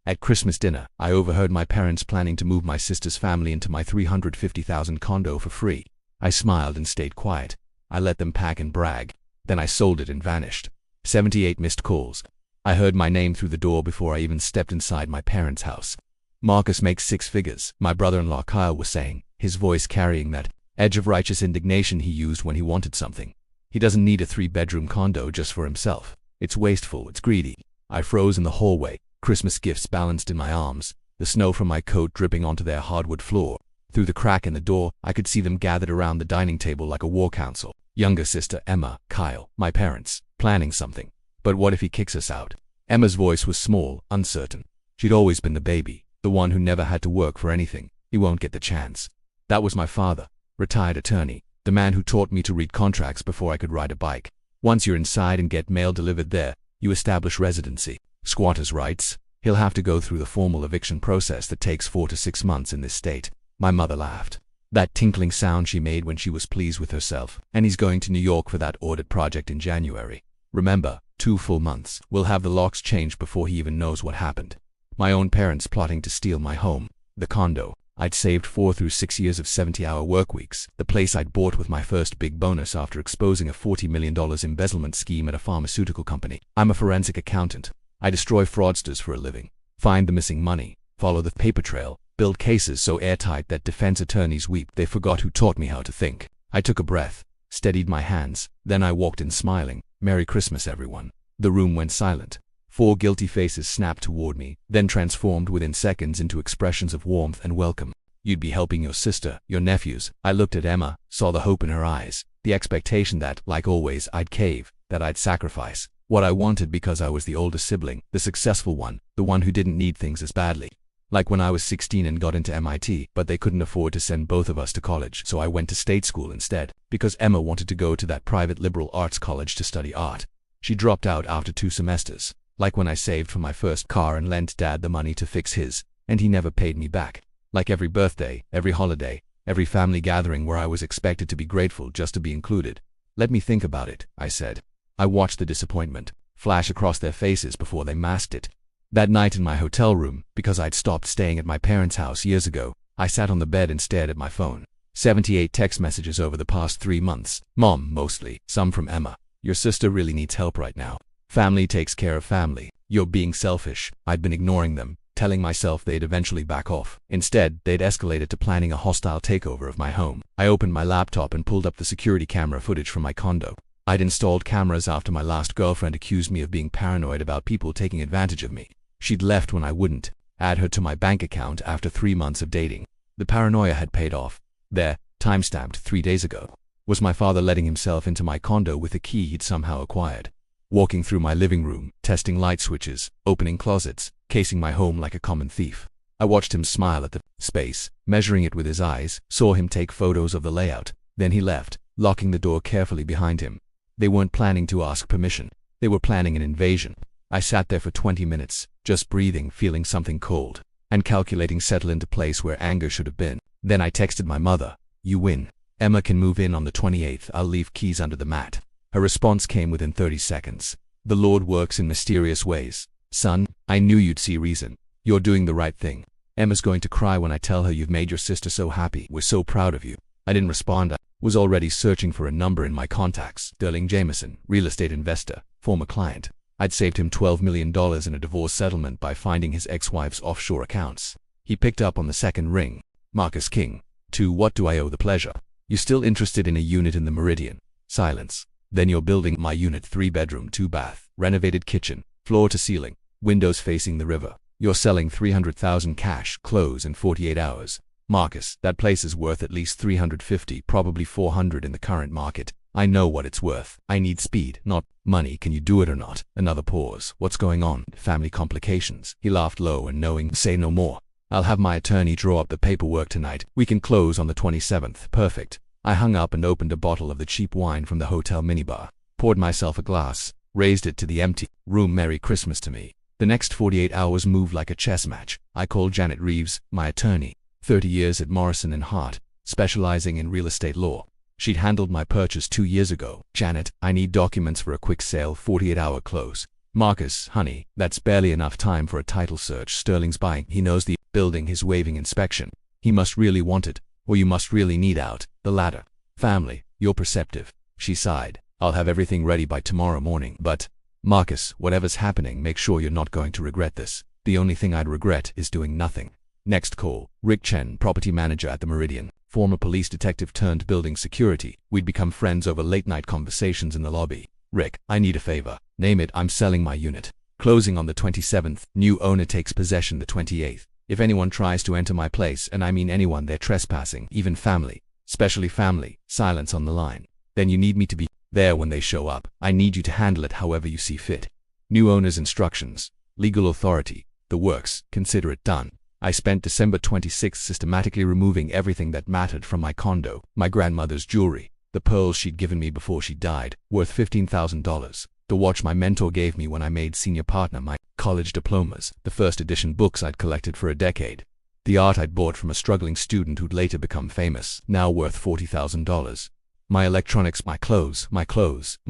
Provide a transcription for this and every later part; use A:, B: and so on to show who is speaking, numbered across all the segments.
A: At Christmas dinner, I overheard my parents planning to move my sister's family into my $350,000 condo for free. I smiled and stayed quiet. I let them pack and brag. Then I sold it and vanished. 78 missed calls. I heard my name through the door before I even stepped inside my parents' house. Marcus makes 6 figures, my brother-in-law Kyle was saying, his voice carrying that edge of righteous indignation he used when he wanted something. He doesn't need a 3-bedroom condo just for himself. It's wasteful, it's greedy. I froze in the hallway, Christmas gifts balanced in my arms, the snow from my coat dripping onto their hardwood floor. Through the crack in the door, I could see them gathered around the dining table like a war council. Younger sister Emma, Kyle, my parents, planning something. But what if he kicks us out? Emma's voice was small, uncertain. She'd always been the baby, the one who never had to work for anything. He won't get the chance. That was my father, retired attorney, the man who taught me to read contracts before I could ride a bike. Once you're inside and get mail delivered there, you establish residency. Squatters' rights. He'll have to go through the formal eviction process that takes 4 to 6 months in this state. My mother laughed. That tinkling sound she made when she was pleased with herself. And he's going to New York for that audit project in January. Remember, 2 full months. We'll have the locks changed before he even knows what happened. My own parents plotting to steal my home, the condo. I'd saved 4 through 6 years of 70-hour work weeks, the place I'd bought with my first big bonus after exposing a $40 million embezzlement scheme at a pharmaceutical company. I'm a forensic accountant. I destroy fraudsters for a living, find the missing money, follow the paper trail, build cases so airtight that defense attorneys weep they forgot who taught me how to think. I took a breath, steadied my hands, then I walked in smiling. Merry Christmas, everyone. The room went silent. 4 guilty faces snapped toward me, then transformed within seconds into expressions of warmth and welcome. You'd be helping your sister, your nephews. I looked at Emma, saw the hope in her eyes, the expectation that, like always, I'd cave, that I'd sacrifice what I wanted because I was the older sibling, the successful one, the one who didn't need things as badly. Like when I was 16 and got into MIT, but they couldn't afford to send both of us to college, so I went to state school instead, because Emma wanted to go to that private liberal arts college to study art. She dropped out after 2 semesters. Like when I saved for my first car and lent Dad the money to fix his, and he never paid me back. Like every birthday, every holiday, every family gathering where I was expected to be grateful just to be included. Let me think about it, I said. I watched the disappointment flash across their faces before they masked it. That night in my hotel room, because I'd stopped staying at my parents' house years ago, I sat on the bed and stared at my phone. 78 text messages over the past 3 months. Mom, mostly, some from Emma. Your sister really needs help right now. Family takes care of family. You're being selfish. I'd been ignoring them, telling myself they'd eventually back off. Instead, they'd escalated to planning a hostile takeover of my home. I opened my laptop and pulled up the security camera footage from my condo. I'd installed cameras after my last girlfriend accused me of being paranoid about people taking advantage of me. She'd left when I wouldn't. Add her to my bank account after 3 months of dating. The paranoia had paid off. There, timestamped 3 days ago, was my father letting himself into my condo with a key he'd somehow acquired. Walking through my living room, testing light switches, opening closets, casing my home like a common thief. I watched him smile at the space, measuring it with his eyes, saw him take photos of the layout. Then he left, locking the door carefully behind him. They weren't planning to ask permission. They were planning an invasion. I sat there for 20 minutes, just breathing, feeling something cold, and calculating settle into place where anger should have been. Then I texted my mother, "You win. Emma can move in on the 28th. I'll leave keys under the mat." Her response came within 30 seconds. "The Lord works in mysterious ways. Son, I knew you'd see reason. You're doing the right thing. Emma's going to cry when I tell her you've made your sister so happy. We're so proud of you." I didn't respond. I was already searching for a number in my contacts. Sterling Jameson, real estate investor, former client. I'd saved him $12 million in a divorce settlement by finding his ex-wife's offshore accounts. He picked up on the second ring. "Marcus King. To what do I owe the pleasure? You still interested in a unit in the Meridian?" Silence. "Then you're building my unit, 3-bedroom, 2-bath, renovated kitchen, floor to ceiling, windows facing the river. You're selling $300,000 cash, close in 48 hours. Marcus, that place is worth at least $350, probably $400 in the current market. I know what it's worth. I need speed, not money. Can you do it or not?" Another pause. "What's going on?" "Family complications." He laughed low and knowing. "Say no more. I'll have my attorney draw up the paperwork tonight. We can close on the 27th. Perfect." I hung up and opened a bottle of the cheap wine from the hotel minibar, poured myself a glass, raised it to the empty room. Merry Christmas to me. The next 48 hours moved like a chess match. I called Janet Reeves, my attorney, 30 years at Morrison & Hart, specializing in real estate law. She'd handled my purchase 2 years ago. "Janet, I need documents for a quick sale, 48-hour close. Marcus, honey, that's barely enough time for a title search. Sterling's buying. He knows the building is waiving inspection. He must really want it, or you must really need out. The latter. Family, you're perceptive. She sighed. I'll have everything ready by tomorrow morning. But, Marcus, whatever's happening, make sure you're not going to regret this. The only thing I'd regret is doing nothing. Next call. Rick Chen, property manager at the Meridian. Former police detective turned building security. We'd become friends over late-night conversations in the lobby. Rick, I need a favor. Name it. I'm selling my unit. Closing on the 27th. New owner takes possession the 28th. If anyone tries to enter my place, and I mean anyone, they're trespassing, even family, especially family, silence on the line. Then you need me to be there when they show up. I need you to handle it however you see fit. New owner's instructions. Legal authority. The works. Consider it done. I spent December 26th systematically removing everything that mattered from my condo. My grandmother's jewelry. The pearls she'd given me before she died, worth $15,000. The watch my mentor gave me when I made senior partner. My college diplomas. The first edition books I'd collected for a decade. The art I'd bought from a struggling student who'd later become famous, now worth $40,000. My electronics, my clothes, my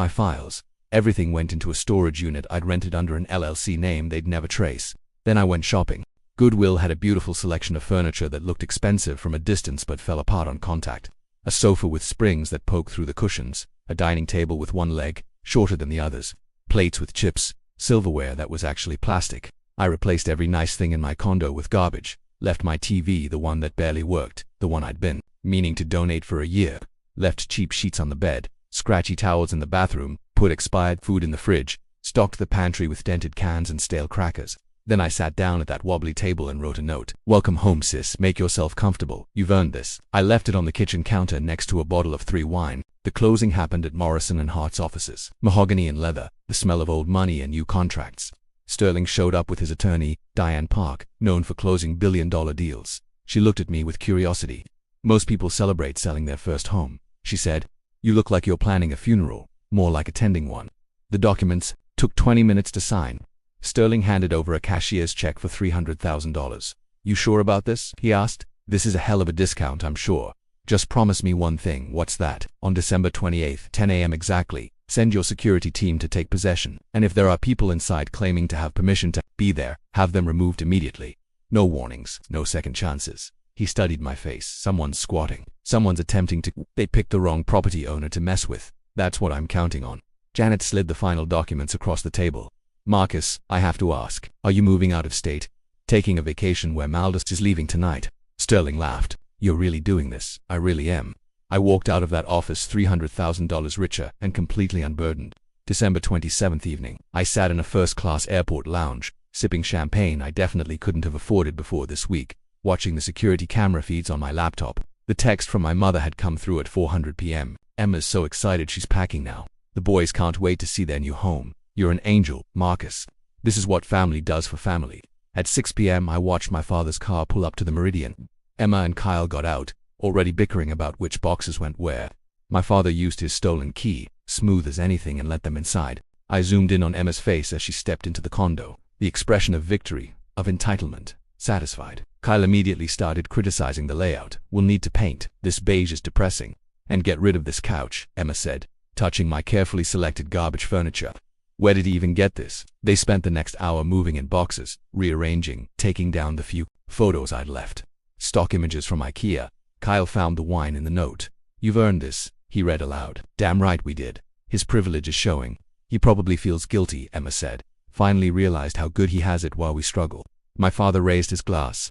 A: files. Everything went into a storage unit I'd rented under an LLC name they'd never trace. Then I went shopping. Goodwill had a beautiful selection of furniture that looked expensive from a distance but fell apart on contact. A sofa with springs that poke through the cushions, a dining table with one leg, shorter than the others, plates with chips, silverware that was actually plastic. I replaced every nice thing in my condo with garbage, left my TV, the one that barely worked, the one I'd been meaning to donate for a year, left cheap sheets on the bed, scratchy towels in the bathroom, put expired food in the fridge, stocked the pantry with dented cans and stale crackers. Then I sat down at that wobbly table and wrote a note. Welcome home, sis. Make yourself comfortable. You've earned this. I left it on the kitchen counter next to a bottle of 3 wine. The closing happened at Morrison and Hart's offices. Mahogany and leather, the smell of old money and new contracts. Sterling showed up with his attorney, Diane Park, known for closing billion-dollar deals. She looked at me with curiosity. Most people celebrate selling their first home, she said. You look like you're planning a funeral, more like attending one. The documents took 20 minutes to sign. Sterling handed over a cashier's check for $300,000. You sure about this? He asked. This is a hell of a discount, I'm sure. Just promise me one thing. What's that? On December 28th, 10 a.m. exactly, send your security team to take possession. And if there are people inside claiming to have permission to be there, have them removed immediately. No warnings, no second chances. He studied my face. Someone's squatting. Someone's attempting to. They picked the wrong property owner to mess with. That's what I'm counting on. Janet slid the final documents across the table. Marcus, I have to ask, are you moving out of state? Taking a vacation where Maldus is leaving tonight? Sterling laughed. You're really doing this? I really am. I walked out of that office $300,000 richer and completely unburdened. December 27th evening. I sat in a first-class airport lounge, sipping champagne I definitely couldn't have afforded before this week, watching the security camera feeds on my laptop. The text from my mother had come through at 4:00 p.m. Emma's so excited she's packing now. The boys can't wait to see their new home. You're an angel, Marcus. This is what family does for family. At 6 p.m. I watched my father's car pull up to the Meridian. Emma and Kyle got out, already bickering about which boxes went where. My father used his stolen key, smooth as anything, and let them inside. I zoomed in on Emma's face as she stepped into the condo. The expression of victory, of entitlement, satisfied. Kyle immediately started criticizing the layout. We'll need to paint. This beige is depressing. And get rid of this couch, Emma said, touching my carefully selected garbage furniture. Where did he even get this? They spent the next hour moving in boxes, rearranging, taking down the few photos I'd left. Stock images from IKEA. Kyle found the wine in the note. You've earned this, he read aloud. Damn right we did. His privilege is showing. He probably feels guilty, Emma said. Finally realized how good he has it while we struggle. My father raised his glass.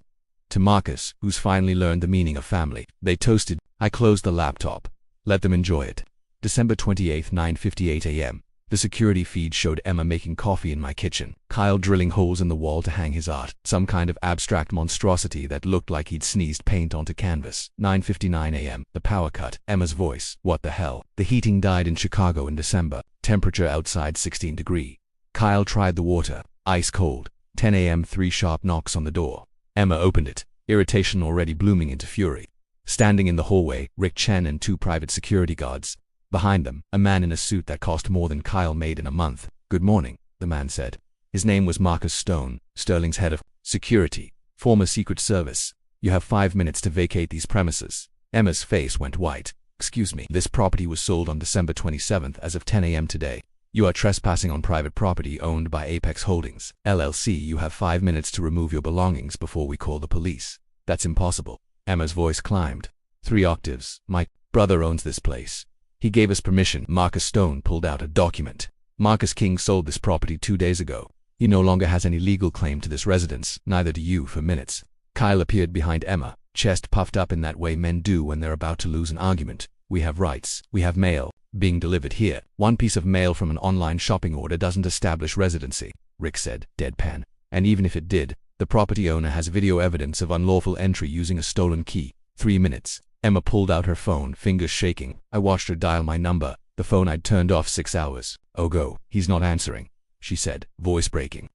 A: To Marcus, who's finally learned the meaning of family. They toasted. I closed the laptop. Let them enjoy it. December 28th, 9:58 a.m. The security feed showed Emma making coffee in my kitchen, Kyle drilling holes in the wall to hang his art, some kind of abstract monstrosity that looked like he'd sneezed paint onto canvas. 9:59 a.m. The power cut. Emma's voice. What the hell? The heating died in Chicago in December. Temperature outside 16 degrees. Kyle tried the water. Ice cold. 10 a.m. 3 sharp knocks on the door. Emma opened it, irritation already blooming into fury. Standing in the hallway, Rick Chen and 2 private security guards. Behind them, a man in a suit that cost more than Kyle made in a month. Good morning, the man said. His name was Marcus Stone, Sterling's head of security, former Secret Service. You have 5 minutes to vacate these premises. Emma's face went white. Excuse me. This property was sold on December 27th as of 10 a.m. today. You are trespassing on private property owned by Apex Holdings, LLC. You have 5 minutes to remove your belongings before we call the police. That's impossible. Emma's voice climbed 3 octaves. My brother owns this place. He gave us permission. Marcus Stone pulled out a document. Marcus King sold this property 2 days ago. He no longer has any legal claim to this residence, neither do you for minutes. Kyle appeared behind Emma, chest puffed up in that way men do when they're about to lose an argument. We have rights. We have mail being delivered here. One piece of mail from an online shopping order doesn't establish residency, Rick said, deadpan. And even if it did, the property owner has video evidence of unlawful entry using a stolen key. 3 minutes. Emma pulled out her phone, fingers shaking. I watched her dial my number, the phone I'd turned off 6 hours ago. He's not answering, she said, voice breaking.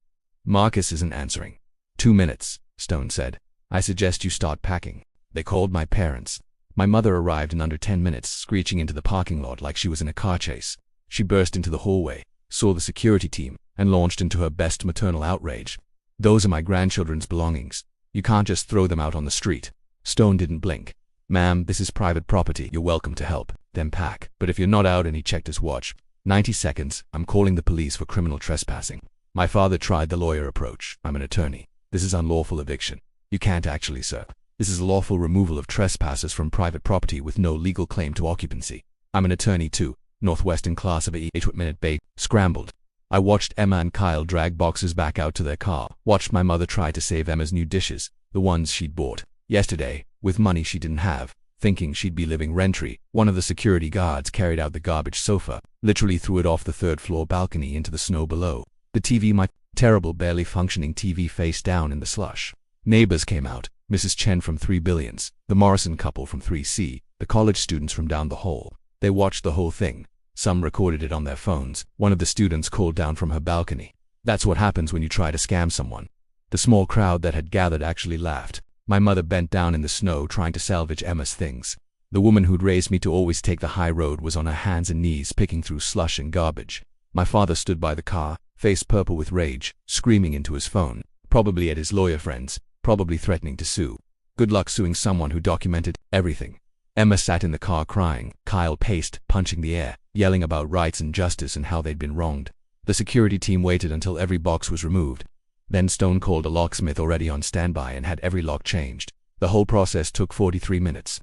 A: Marcus isn't answering. 2 minutes, Stone said. I suggest you start packing. They called my parents. My mother arrived in under 10 minutes, screeching into the parking lot like she was in a car chase. She burst into the hallway, saw the security team, and launched into her best maternal outrage. Those are my grandchildren's belongings. You can't just throw them out on the street. Stone didn't blink. Ma'am, this is private property. You're welcome to help. Then pack. But if you're not out, and he checked his watch. 90 seconds. I'm calling the police for criminal trespassing. My father tried the lawyer approach. I'm an attorney. This is unlawful eviction. You can't actually, sir. This is lawful removal of trespassers from private property with no legal claim to occupancy. I'm an attorney too. Northwestern class of 8-minute bait. Scrambled. I watched Emma and Kyle drag boxes back out to their car. Watched my mother try to save Emma's new dishes, the ones she'd bought yesterday, with money she didn't have, thinking she'd be living rent-free. One of the security guards carried out the garbage sofa, literally threw it off the 3rd-floor balcony into the snow below. The TV, my terrible, barely functioning TV, face down in the slush. Neighbors came out, Mrs. Chen from 3 Billions, the Morrison couple from 3C, the college students from down the hall. They watched the whole thing. Some recorded it on their phones. One of the students called down from her balcony. That's what happens when you try to scam someone. The small crowd that had gathered actually laughed. My mother bent down in the snow trying to salvage Emma's things. The woman who'd raised me to always take the high road was on her hands and knees picking through slush and garbage. My father stood by the car, face purple with rage, screaming into his phone, probably at his lawyer friends, probably threatening to sue. Good luck suing someone who documented everything. Emma sat in the car crying. Kyle paced, punching the air, yelling about rights and justice and how they'd been wronged. The security team waited until every box was removed. Then Stone called a locksmith already on standby and had every lock changed. The whole process took 43 minutes.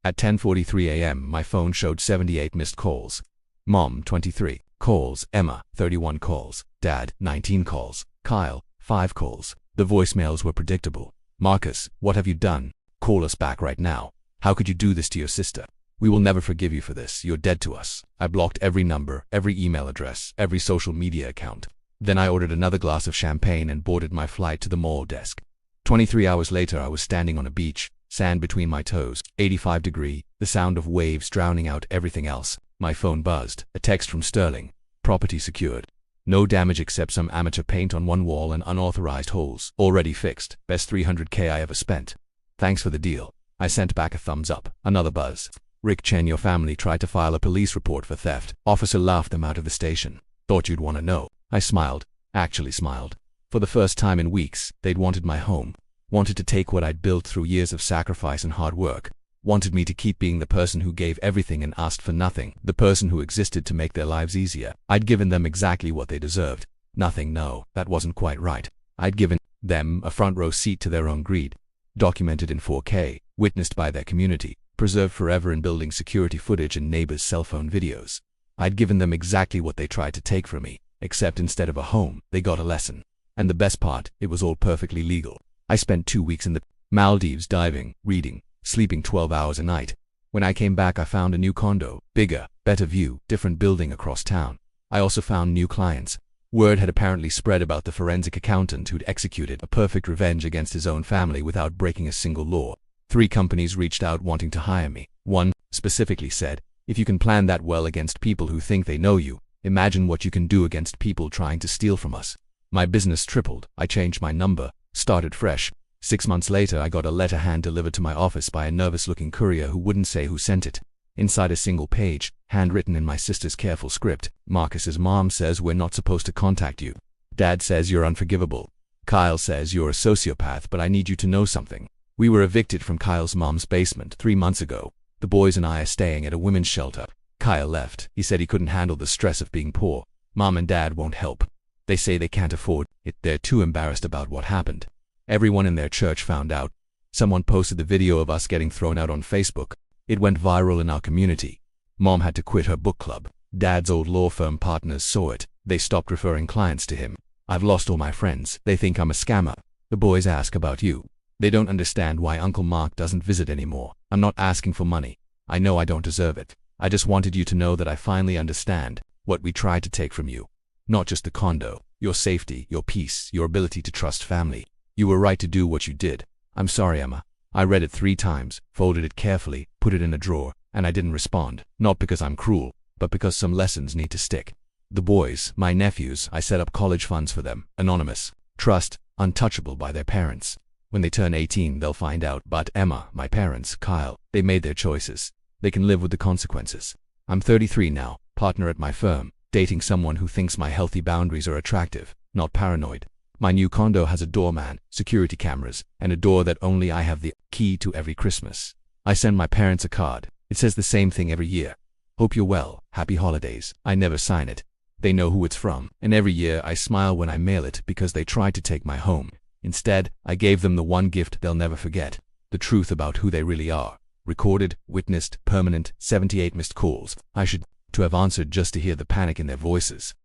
A: At 10:43 a.m. my phone showed 78 missed calls. Mom, 23 calls. Emma, 31 calls. Dad, 19 calls. Kyle, 5 calls. The voicemails were predictable. Marcus, what have you done? Call us back right now. How could you do this to your sister? We will never forgive you for this. You're dead to us. I blocked every number, every email address, every social media account. Then I ordered another glass of champagne and boarded my flight to the mall desk. 23 hours later I was standing on a beach, sand between my toes, 85 degree, the sound of waves drowning out everything else. My phone buzzed. A text from Sterling. Property secured. No damage except some amateur paint on one wall and unauthorized holes. Already fixed. Best $300K I ever spent. Thanks for the deal. I sent back a thumbs up. Another buzz. Rick Chen, your family tried to file a police report for theft. Officer laughed them out of the station. Thought you'd want to know. I smiled. Actually smiled. For the first time in weeks, they'd wanted my home. Wanted to take what I'd built through years of sacrifice and hard work. Wanted me to keep being the person who gave everything and asked for nothing. The person who existed to make their lives easier. I'd given them exactly what they deserved. Nothing, no, that wasn't quite right. I'd given them a front row seat to their own greed. Documented in 4K, witnessed by their community, preserved forever in building security footage and neighbors' cell phone videos. I'd given them exactly what they tried to take from me, except instead of a home, they got a lesson. And the best part, it was all perfectly legal. I spent 2 weeks in the Maldives diving, reading, sleeping 12 hours a night. When I came back I found a new condo, bigger, better view, different building across town. I also found new clients. Word had apparently spread about the forensic accountant who'd executed a perfect revenge against his own family without breaking a single law. 3 companies reached out wanting to hire me. One specifically said, if you can plan that well against people who think they know you, imagine what you can do against people trying to steal from us. My business tripled. I changed my number, started fresh. 6 months later I got a letter hand-delivered to my office by a nervous-looking courier who wouldn't say who sent it. Inside a single page, handwritten in my sister's careful script, Marcus's mom says we're not supposed to contact you. Dad says you're unforgivable. Kyle says you're a sociopath, but I need you to know something. We were evicted from Kyle's mom's basement 3 months ago. The boys and I are staying at a women's shelter. Kyle left. He said he couldn't handle the stress of being poor. Mom and Dad won't help. They say they can't afford it. They're too embarrassed about what happened. Everyone in their church found out. Someone posted the video of us getting thrown out on Facebook. It went viral in our community. Mom had to quit her book club. Dad's old law firm partners saw it. They stopped referring clients to him. I've lost all my friends. They think I'm a scammer. The boys ask about you. They don't understand why Uncle Mark doesn't visit anymore. I'm not asking for money. I know I don't deserve it. I just wanted you to know that I finally understand what we tried to take from you. Not just the condo, your safety, your peace, your ability to trust family. You were right to do what you did. I'm sorry, Emma. I read it 3 times, folded it carefully, put it in a drawer, and I didn't respond. Not because I'm cruel, but because some lessons need to stick. The boys, my nephews, I set up college funds for them. Anonymous. Trust. Untouchable by their parents. When they turn 18, they'll find out. But Emma, my parents, Kyle, they made their choices. They can live with the consequences. I'm 33 now, partner at my firm, dating someone who thinks my healthy boundaries are attractive, not paranoid. My new condo has a doorman, security cameras, and a door that only I have the key to every Christmas. I send my parents a card. It says the same thing every year. Hope you're well, happy holidays. I never sign it. They know who it's from, and every year I smile when I mail it because they tried to take my home. Instead, I gave them the one gift they'll never forget, the truth about who they really are. Recorded, witnessed, permanent, 78 missed calls. I should to have answered just to hear the panic in their voices.